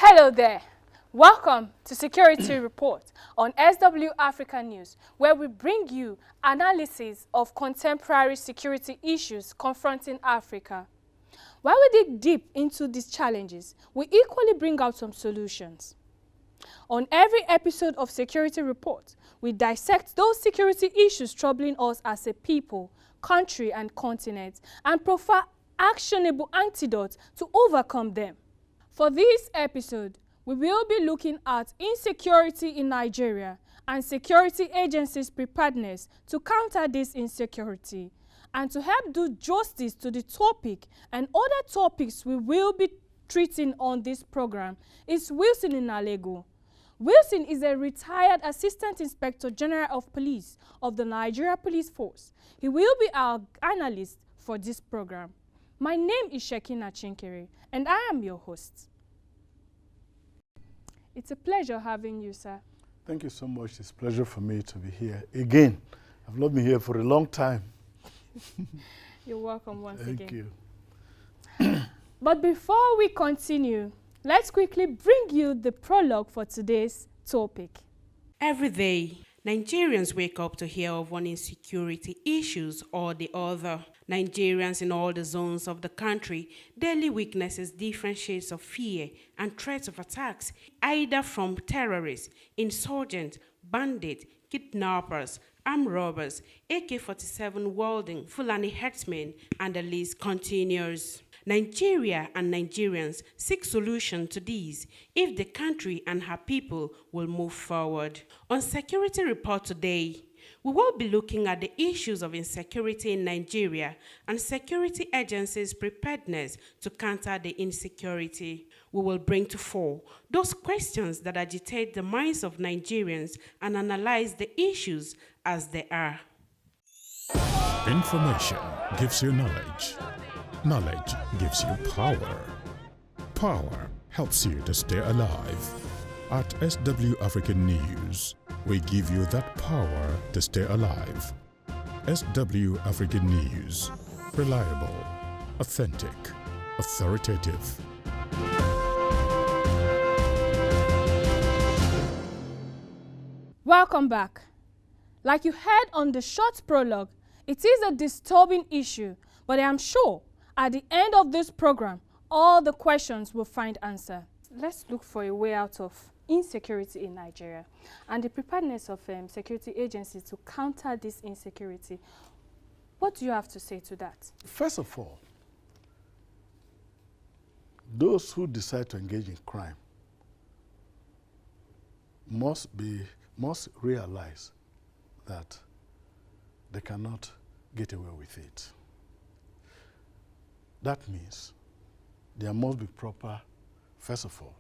Hello there. Welcome to Security Report on SW Africa News, where we bring you analysis of contemporary security issues confronting Africa. While we dig deep into these challenges, we equally bring out some solutions. On every episode of Security Report, we dissect those security issues troubling us as a people, country, and continent, and provide actionable antidotes to overcome them. For this episode, we will be looking at insecurity in Nigeria and security agencies' preparedness to counter this insecurity. And to help do justice to the topic and other topics we will be treating on this program is Wilson Inalego. Wilson is a retired Assistant Inspector General of Police of the Nigeria Police Force. He will be our analyst for this program. My name is Shekina Chinkere, and I am your host. It's a pleasure having you, sir. Thank you so much. It's a pleasure for me to be here again. I've not been here for a long time. You're welcome once again. Thank you. But before we continue, let's quickly bring you the prologue for today's topic. Every day, Nigerians wake up to hear of one insecurity issues or the other. Nigerians in all the zones of the country daily witnesses different shades of fear and threats of attacks, either from terrorists, insurgents, bandits, kidnappers, armed robbers, AK-47 wielding, Fulani herdsmen, and the list continues. Nigeria and Nigerians seek solution to these if the country and her people will move forward. On Security Report today, we will be looking at the issues of insecurity in Nigeria and security agencies' preparedness to counter the insecurity. We will bring to fore those questions that agitate the minds of Nigerians and analyze the issues as they are. Information gives you knowledge. Knowledge gives you power. Power helps you to stay alive. At SW African News, we give you that power to stay alive. SW African News. Reliable, authentic, authoritative. Welcome back. Like you heard on the short prologue, it is a disturbing issue, but I am sure at the end of this program, all the questions will find answer. Let's look for a way out of insecurity in Nigeria and the preparedness of security agencies to counter this insecurity. What do you have to say to that? First of all, those who decide to engage in crime must realize that they cannot get away with it. That means there must be proper, first of all,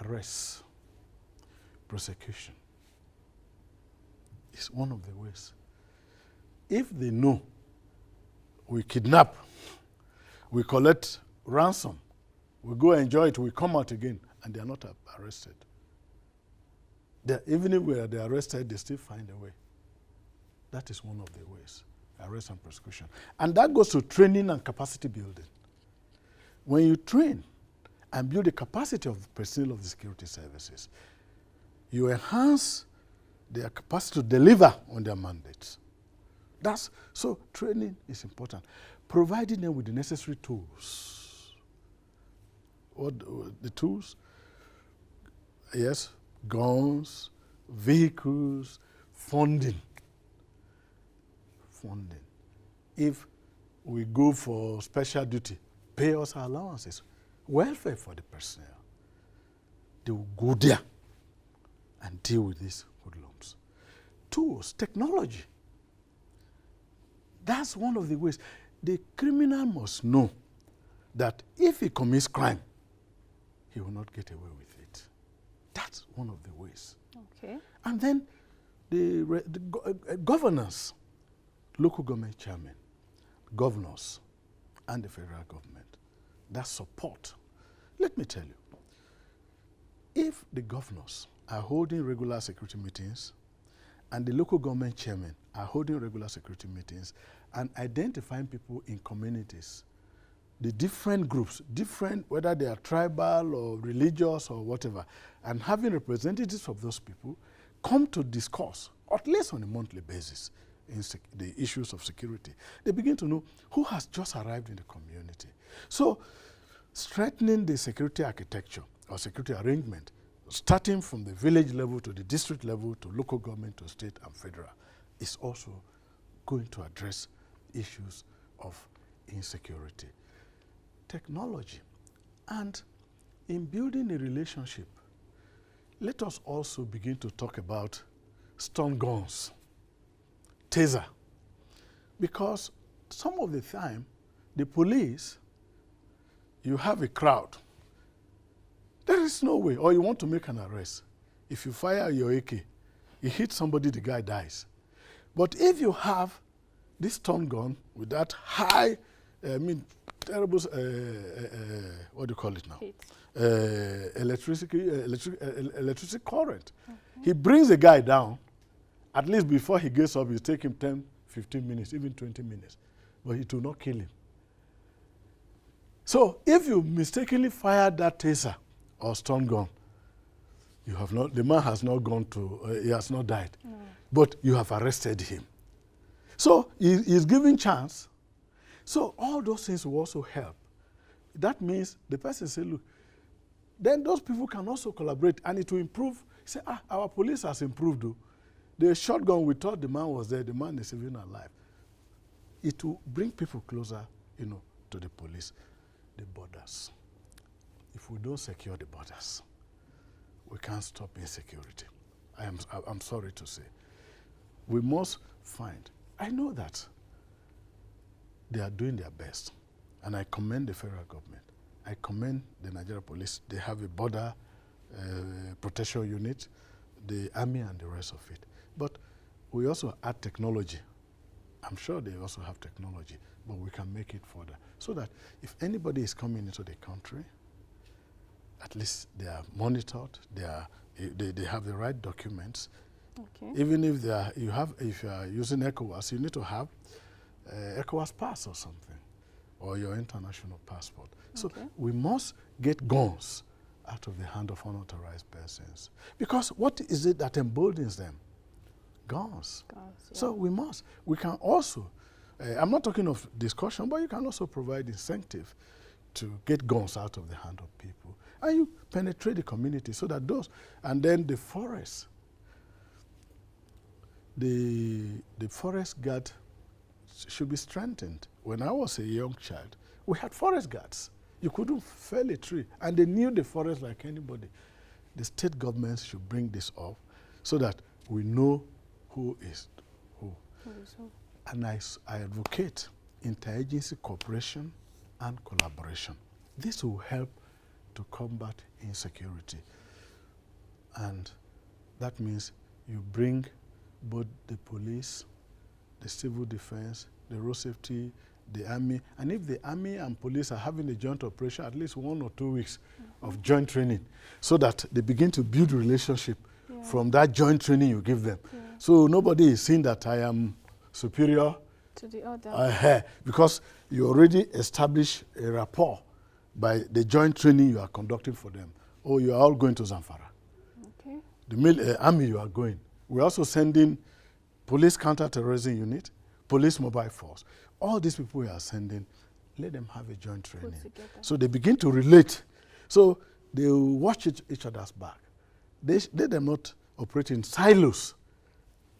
arrests, prosecution. It's one of the ways. If they know we kidnap, we collect ransom, we go enjoy it, we come out again, and they are not arrested. Even if they are arrested, they still find a way. That is one of the ways, arrest and prosecution. And that goes to training and capacity building. When you train and build the capacity of the personnel of the security services, you enhance their capacity to deliver on their mandates. So training is important. Providing them with the necessary tools. What the tools? Yes, guns, vehicles, funding. If we go for special duty, pay us our allowances. Welfare for the personnel. They will go there and deal with these hoodlums. Tools, technology. That's one of the ways. The criminal must know that if he commits crime, he will not get away with it. That's one of the ways. Okay. And then the governance, local government chairmen, governors, and the federal government, that support. Let me tell you, if the governors are holding regular security meetings and the local government chairmen are holding regular security meetings and identifying people in communities the different groups, whether they are tribal or religious or whatever, and having representatives of those people come to discuss, at least on a monthly basis, in the issues of security. They begin to know who has just arrived in the community. So strengthening the security architecture or security arrangement, starting from the village level to the district level to local government to state and federal, is also going to address issues of insecurity. Technology. And in building a relationship, let us also begin to talk about stun guns, taser. Because some of the time, the police, you have a crowd. There is no way, or you want to make an arrest. If you fire your AK, you hit somebody, the guy dies. But if you have this stun gun with that high, terrible, what do you call it now? Electricity current. He brings the guy down. At least before he gets up, you take him 10, 15 minutes, even 20 minutes. But it will not kill him. So if you mistakenly fire that taser or stun gun, you have not, the man has not gone to, he has not died. No. But you have arrested him. So he's given chance. So all those things will also help. That means the person say, look, then those people can also collaborate and it will improve. Say, our police has improved though. The shotgun, we thought the man was there, the man is even alive. It will bring people closer, to the police. The borders. If we don't secure the borders, we can't stop insecurity. I'm sorry to say. We must find, I know that they are doing their best, and I commend the federal government. I commend the Nigeria police. They have a border protection unit, the army and the rest of it. But we also add technology. I'm sure they also have technology, but we can make it further. So that if anybody is coming into the country, at least they are monitored, they have the right documents. Okay. Even if if you are using ECOWAS, you need to have ECOWAS pass or something, or your international passport. So we must get guns out of the hand of unauthorized persons. Because what is it that emboldens them? Guns. Yeah. So we can also, I'm not talking of discussion, but you can also provide incentive to get guns out of the hand of people. And you penetrate the community so that those, and then the forest, the forest guard should be strengthened. When I was a young child, we had forest guards. You couldn't fell a tree, and they knew the forest like anybody. The state governments should bring this up so that we know who is who. And I advocate interagency cooperation and collaboration. This will help to combat insecurity. And that means you bring both the police, the civil defense, the road safety, the army, and if the army and police are having a joint operation, at least 1 or 2 weeks of joint training, so that they begin to build relationship from that joint training you give them. Yeah. So nobody is saying that I am superior to the other. Because you already establish a rapport by the joint training you are conducting for them. Oh, you are all going to Zamfara. Okay. The army you are going. We're also sending police counter-terrorism unit, police mobile force. All these people we are sending, let them have a joint training. So they begin to relate. So they will watch each other's back. They them not operate in silos.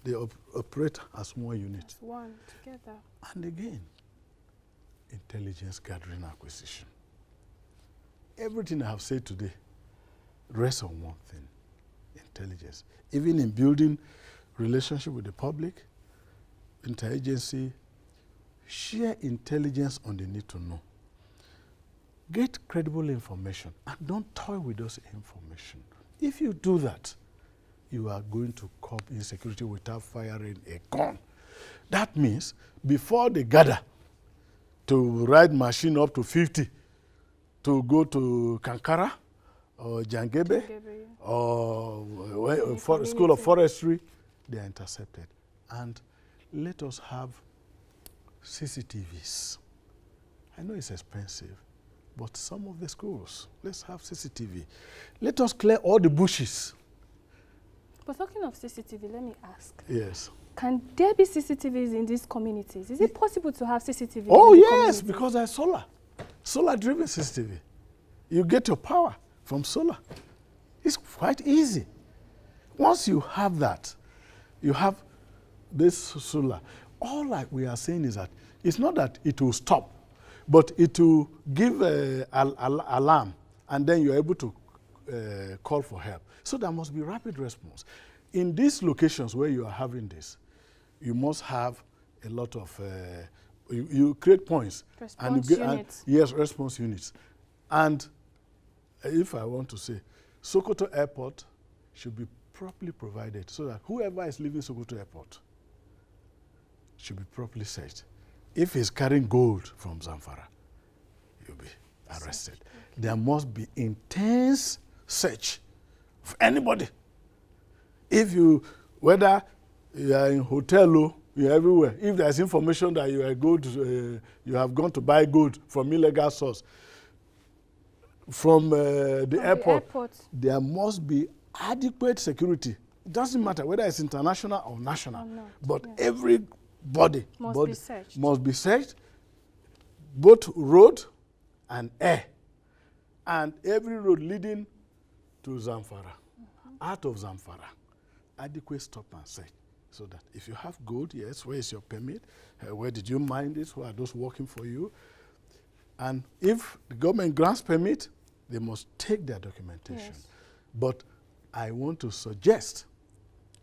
They operate as one unit. As one, together. And again, intelligence gathering acquisition. Everything I have said today rests on one thing, intelligence. Even in building relationship with the public, interagency, share intelligence on the need to know. Get credible information and don't toy with those information. If you do that, you are going to curb insecurity without firing a gun. That means before they gather to ride machine up to 50 to go to Kankara or Jangebe or School of Forestry, they are intercepted. And let us have CCTVs I know it's expensive, but some of the schools, let's have CCTV. Let us clear all the bushes. But talking of CCTV, let me ask. Yes. Can there be CCTVs in these communities? Is it possible to have CCTVs Oh, in the yes, communities? because there's solar. Solar-driven CCTV. You get your power from solar. It's quite easy. Once you have that, you have this solar. All like we are saying is that it's not that it will stop, but it will give an alarm, and then you're able to call for help. So there must be rapid response. In these locations where you are having this, you must have a lot of, you create points. Response units. Yes, response units. And if I want to say, Sokoto Airport should be properly provided so that whoever is leaving Sokoto Airport should be properly searched. If he's carrying gold from Zamfara, he'll be arrested. There must be intense search of anybody. If you, whether you are in hotel or you're everywhere, if there's information that you are gold, you have gone to buy gold from illegal source, from the airport, there must be adequate security. It doesn't matter whether it's international or national, but everybody must be searched, both road and air, and every road leading to Zamfara, out of Zamfara, adequate stop and search. So that if you have gold, yes, where is your permit? Where did you mine it? Who are those working for you? And if the government grants permit, they must take their documentation. Yes. But I want to suggest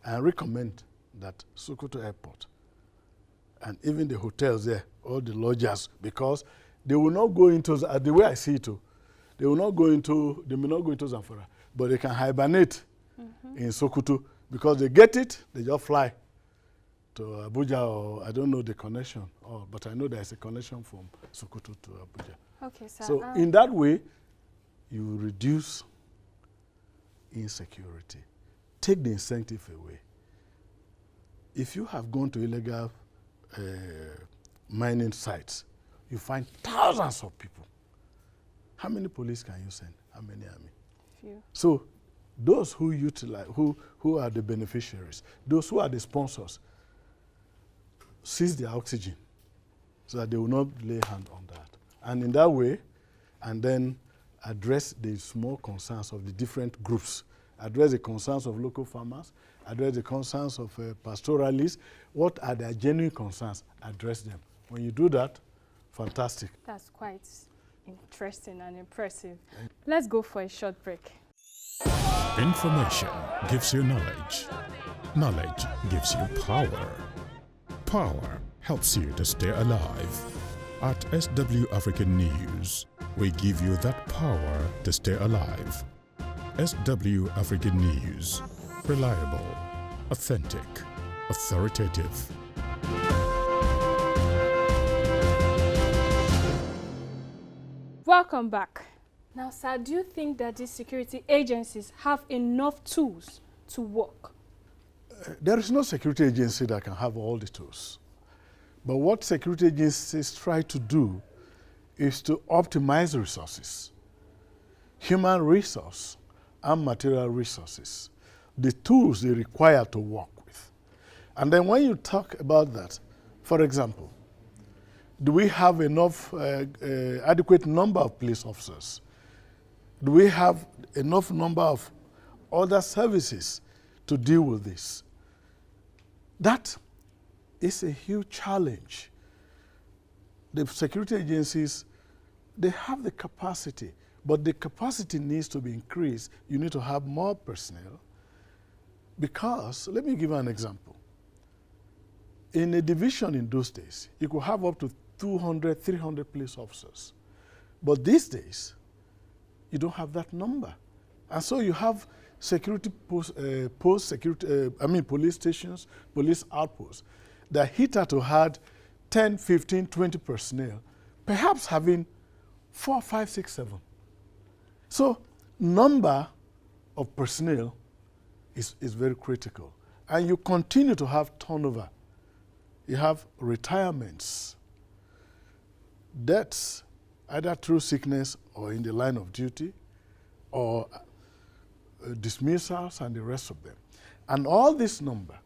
and recommend that Sokoto Airport and even the hotels there, all the lodgers, because they will not go into, the way I see it, they may not go into Zamfara, but they can hibernate in Sokoto, because they get it, they just fly to Abuja, or I don't know the connection, but I know there's a connection from Sokoto to Abuja. Okay, sir. So in that way, you reduce insecurity. Take the incentive away. If you have gone to illegal mining sites, you find thousands of people. How many police can you send? How many army? Few. So those who utilize, who are the beneficiaries, those who are the sponsors, seize their oxygen so that they will not lay hand on that. And in that way, and then address the small concerns of the different groups, address the concerns of local farmers, address the concerns of pastoralists. What are their genuine concerns? Address them. When you do that, fantastic. That's quite interesting and impressive. Let's go for a short break. Information gives you knowledge. Knowledge gives you power. Power helps you to stay alive. At SW African News, we give you that power to stay alive. SW African News. Reliable, authentic, authoritative. Welcome back. Now, sir, do you think that these security agencies have enough tools to work? There is no security agency that can have all the tools. But what security agencies try to do is to optimize resources, human resource and material resources, the tools they require to work with. And then when you talk about that, for example, do we have enough adequate number of police officers? Do we have enough number of other services to deal with this? That is a huge challenge. The security agencies, they have the capacity, but the capacity needs to be increased. You need to have more personnel because, let me give you an example. In a division in those days, you could have up to 200, 300 police officers. But these days, you don't have that number. And so you have security police stations, police outposts that hitherto had 10, 15, 20 personnel, perhaps having 4, 5, 6, 7. So number of personnel is very critical. And you continue to have turnover. You have retirements. deaths, either through sickness or in the line of duty, or dismissals and the rest of them. And all this number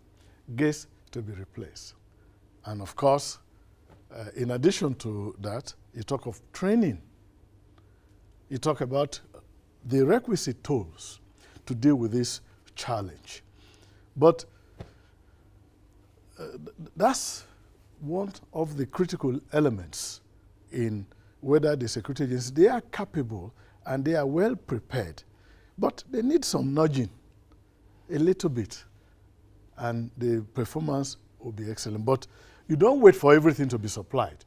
gets to be replaced. And of course, in addition to that, you talk of training. You talk about the requisite tools to deal with this challenge. But that's one of the critical elements in whether the security agencies, they are capable and they are well prepared, but they need some nudging, a little bit, and the performance will be excellent. But you don't wait for everything to be supplied.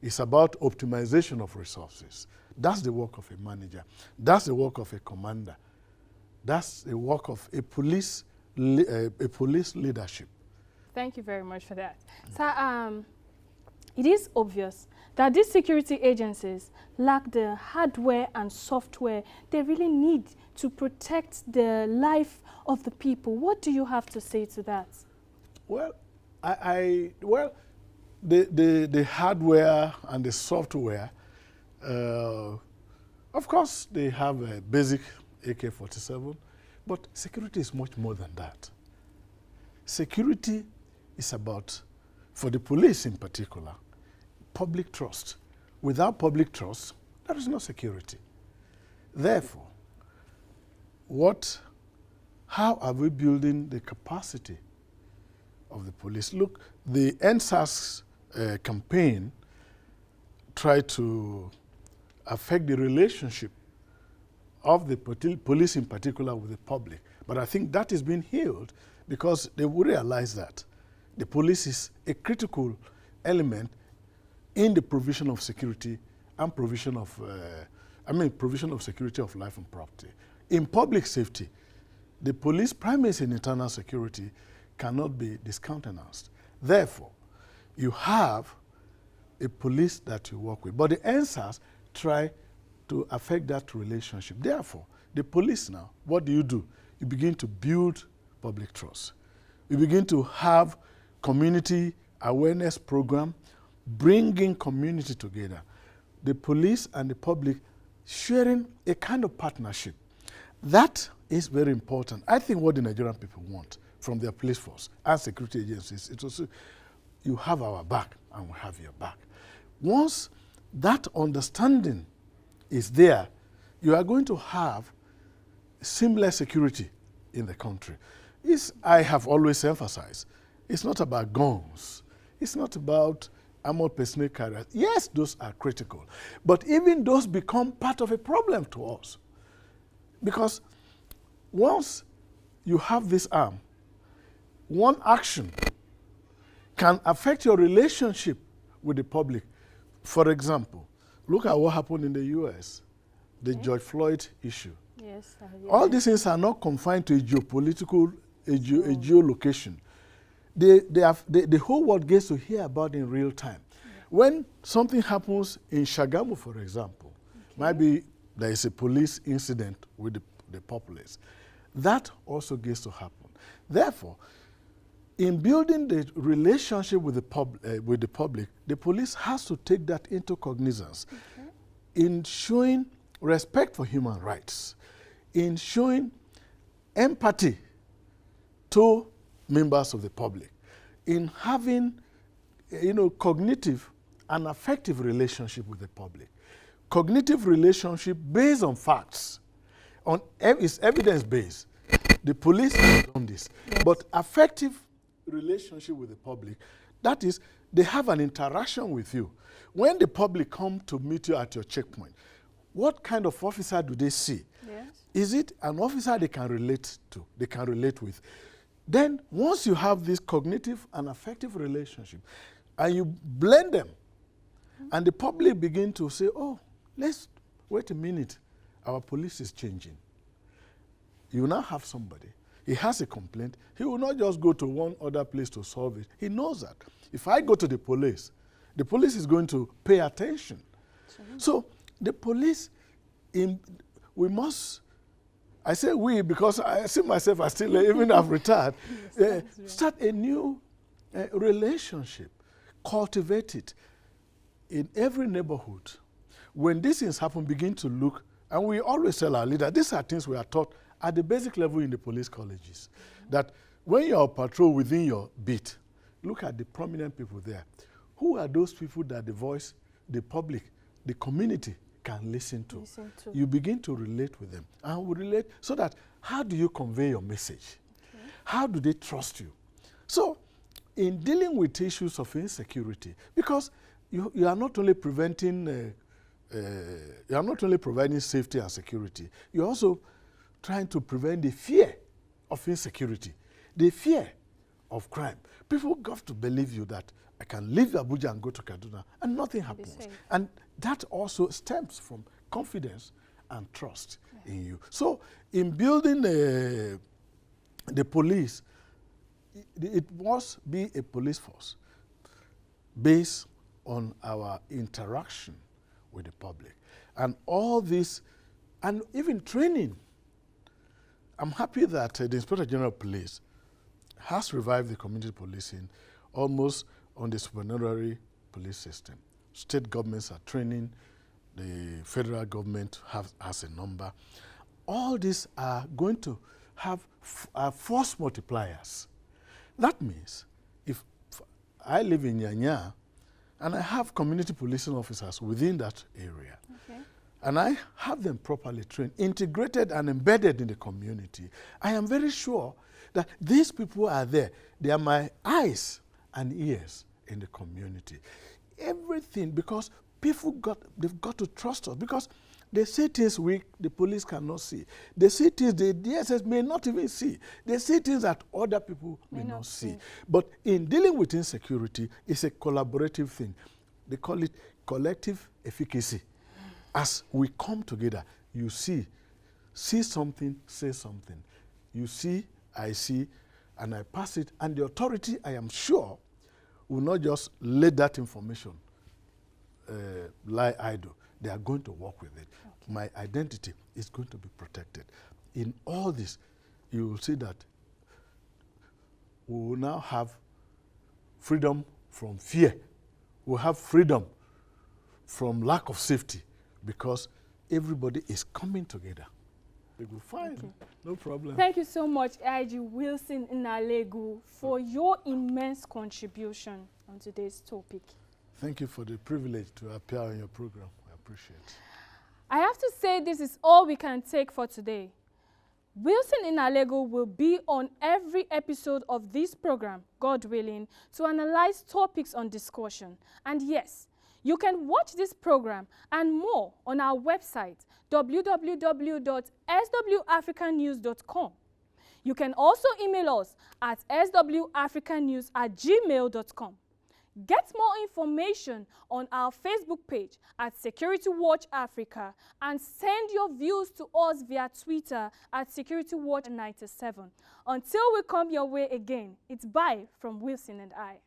It's about optimization of resources. That's the work of a manager. That's the work of a commander. That's the work of a police leadership. Thank you very much for that. So, it is obvious that these security agencies lack the hardware and software they really need to protect the life of the people. What do you have to say to that? Well, the hardware and the software, of course, they have a basic AK-47, but security is much more than that. Security is about, for the police in particular, public trust. Without public trust, there is no security. Therefore, how are we building the capacity of the police? Look, the NSAS campaign tried to affect the relationship of the police in particular with the public. But I think that is being healed because they will realize that the police is a critical element in the provision of security and provision of security of life and property. In public safety, the police primacy in internal security cannot be discountenanced. Therefore, you have a police that you work with. But the NSAS try to affect that relationship. Therefore, the police now, what do? You begin to build public trust. You begin to have community awareness program, bringing community together. The police and the public sharing a kind of partnership. That is very important. I think what the Nigerian people want from their police force and security agencies, it's also, you have our back and we have your back. Once that understanding is there, you are going to have seamless security in the country. I have always emphasized, it's not about guns. It's not about armored personnel carriers. Yes, those are critical. But even those become part of a problem to us. Because once you have this arm, one action can affect your relationship with the public. For example, look at what happened in the US, the George Floyd issue. Yes. All these things are not confined to a geopolitical, a geolocation. The whole world gets to hear about it in real time. When something happens in Shagamu, for example, maybe there is a police incident with the populace, that also gets to happen. Therefore, in building the relationship with the public, the police has to take that into cognizance in showing respect for human rights, in showing empathy to members of the public, in having, cognitive and affective relationship with the public. Cognitive relationship based on facts, is evidence-based. The police have done this. Yes. But affective relationship with the public, that is, they have an interaction with you. When the public come to meet you at your checkpoint, what kind of officer do they see? Yes. Is it an officer they can relate to, they can relate with? Then once you have this cognitive and affective relationship, and you blend them, and the public begin to say, oh, let's wait a minute, our police is changing. You now have somebody, he has a complaint, he will not just go to one other place to solve it. He knows that. If I go to the police is going to pay attention. So the police, we must, I say we because I see myself as still, even I've retired, start a new relationship, cultivate it. in every neighborhood, when these things happen, begin to look, and we always tell our leaders, these are things we are taught at the basic level in the police colleges, that when you're on patrol within your beat, look at the prominent people there. Who are those people that the voice, the public, the community can listen to? You begin to relate with them. And we relate so that how do you convey your message? Okay. How do they trust you? So in dealing with issues of insecurity, because you are not only preventing, you are not only providing safety and security, you're also trying to prevent the fear of insecurity, the fear of crime. People got to believe you that I can leave Abuja and go to Kaduna and nothing happens. And that also stems from confidence and trust in you. So in building the police, it must be a police force based on our interaction with the public. And all this, and even training. I'm happy that the Inspector General of Police has revived the community policing almost on the supernumerary police system. State governments are training, the federal government has a number. All these are going to have force multipliers. That means if I live in Nyanya and I have community policing officers within that area, and I have them properly trained, integrated and embedded in the community, I am very sure that these people are there. They are my eyes and ears in the community. Everything, because people they've got to trust us, because they say things the police cannot see. They say things the DSS may not even see. They say things that other people may not see. But in dealing with insecurity, it's a collaborative thing. They call it collective efficacy. As we come together, you see something, say something. You see, I see, and I pass it, and the authority, I am sure, will not just let that information lie idle. They are going to work with it. Okay. My identity is going to be protected. In all this, you will see that we will now have freedom from fear. We'll have freedom from lack of safety, because everybody is coming together. They will find, no problem. Thank you so much, IG Wilson Nalegu, for your immense contribution on today's topic. Thank you for the privilege to appear on your program. I appreciate it. I have to say this is all we can take for today. Wilson Nalegu will be on every episode of this program, God willing, to analyze topics on discussion. And yes, you can watch this program and more on our website, www.swafricanews.com. You can also email us at swafricanews@gmail.com. Get more information on our Facebook page at Security Watch Africa, and send your views to us via Twitter at Security Watch 97. Until we come your way again, it's bye from Wilson and I.